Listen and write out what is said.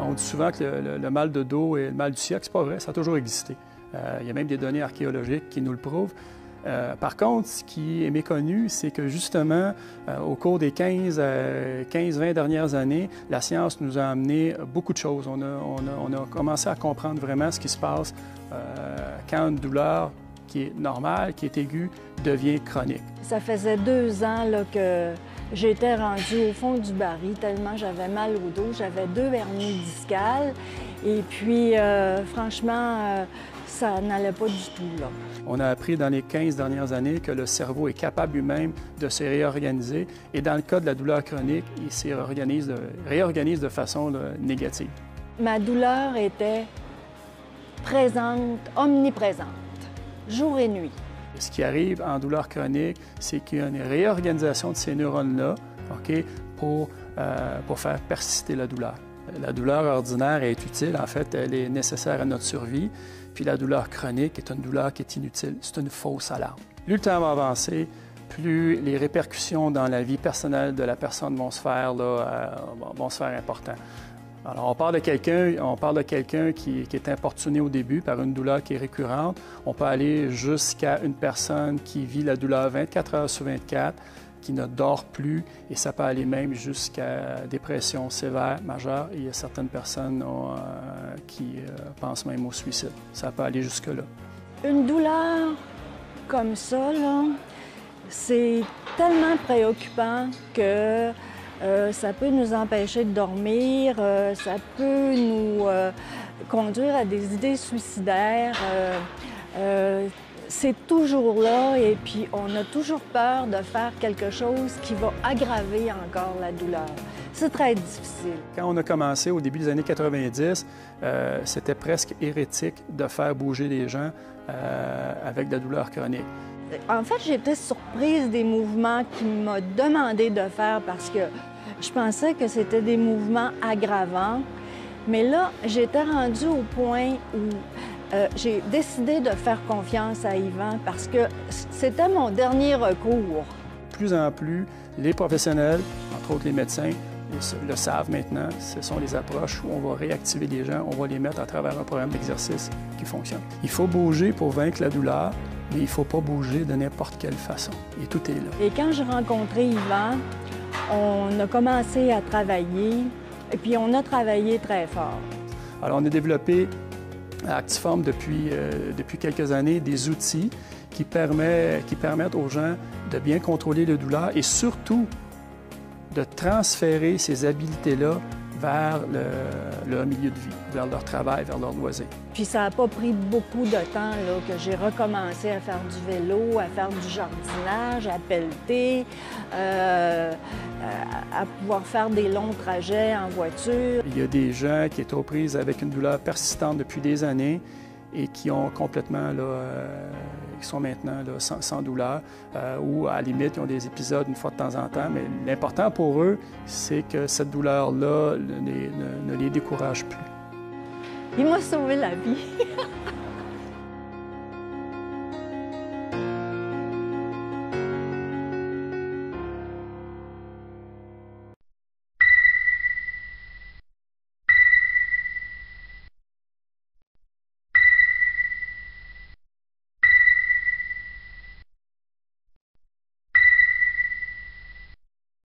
On dit souvent que le mal de dos et le mal du siècle, c'est pas vrai, ça a toujours existé. Il y a même des données archéologiques qui nous le prouvent. Par contre, ce qui est méconnu, c'est que justement, au cours des 15-20 dernières années, la science nous a amené beaucoup de choses. On a commencé à comprendre vraiment ce qui se passe quand une douleur qui est normale, qui est aiguë, devient chronique. Ça faisait 2 ans là, que j'étais rendue au fond du baril tellement j'avais mal au dos. J'avais 2 hernies discales et puis franchement, ça n'allait pas du tout, là. On a appris dans les 15 dernières années que le cerveau est capable lui-même de se réorganiser et dans le cas de la douleur chronique, il se réorganise de façon négative. Ma douleur était présente, omniprésente, jour et nuit. Ce qui arrive en douleur chronique, c'est qu'il y a une réorganisation de ces neurones-là, OK, pour faire persister la douleur. La douleur ordinaire est utile, en fait, elle est nécessaire à notre survie. Puis la douleur chronique est une douleur qui est inutile, c'est une fausse alarme. Plus le temps va avancer, plus les répercussions dans la vie personnelle de la personne vont se faire importantes. Alors, on parle de quelqu'un qui est importuné au début par une douleur qui est récurrente. On peut aller jusqu'à une personne qui vit la douleur 24 heures sur 24, qui ne dort plus, et ça peut aller même jusqu'à dépression sévère, majeure. Il y a certaines personnes qui pensent même au suicide. Ça peut aller jusque-là. Une douleur comme ça, là, c'est tellement préoccupant que ça peut nous empêcher de dormir, ça peut nous conduire à des idées suicidaires. C'est toujours là et puis on a toujours peur de faire quelque chose qui va aggraver encore la douleur. C'est très difficile. Quand on a commencé au début des années 90, c'était presque hérétique de faire bouger les gens avec de la douleur chronique. En fait, j'étais surprise des mouvements qu'il m'a demandé de faire parce que je pensais que c'était des mouvements aggravants. Mais là, j'étais rendue au point où j'ai décidé de faire confiance à Yvan parce que c'était mon dernier recours. De plus en plus, les professionnels, entre autres les médecins, le savent maintenant. Ce sont les approches où on va réactiver les gens, on va les mettre à travers un programme d'exercice qui fonctionne. Il faut bouger pour vaincre la douleur, mais il ne faut pas bouger de n'importe quelle façon. Et tout est là. Et quand j'ai rencontré Yvan, on a commencé à travailler et puis on a travaillé très fort. Alors, on a développé à Actiform depuis quelques années des outils qui permettent aux gens de bien contrôler la douleur et surtout de transférer ces habiletés-là vers leur milieu de vie, vers leur travail, vers leur loisir. Puis ça n'a pas pris beaucoup de temps là, que j'ai recommencé à faire du vélo, à faire du jardinage, à pelleter, à pouvoir faire des longs trajets en voiture. Il y a des gens qui étaient aux prises avec une douleur persistante depuis des années et qui ont complètement, qui sont maintenant là, sans douleur, ou à la limite, ils ont des épisodes une fois de temps en temps. Mais l'important pour eux, c'est que cette douleur-là ne les décourage plus. Il m'a sauvé la vie.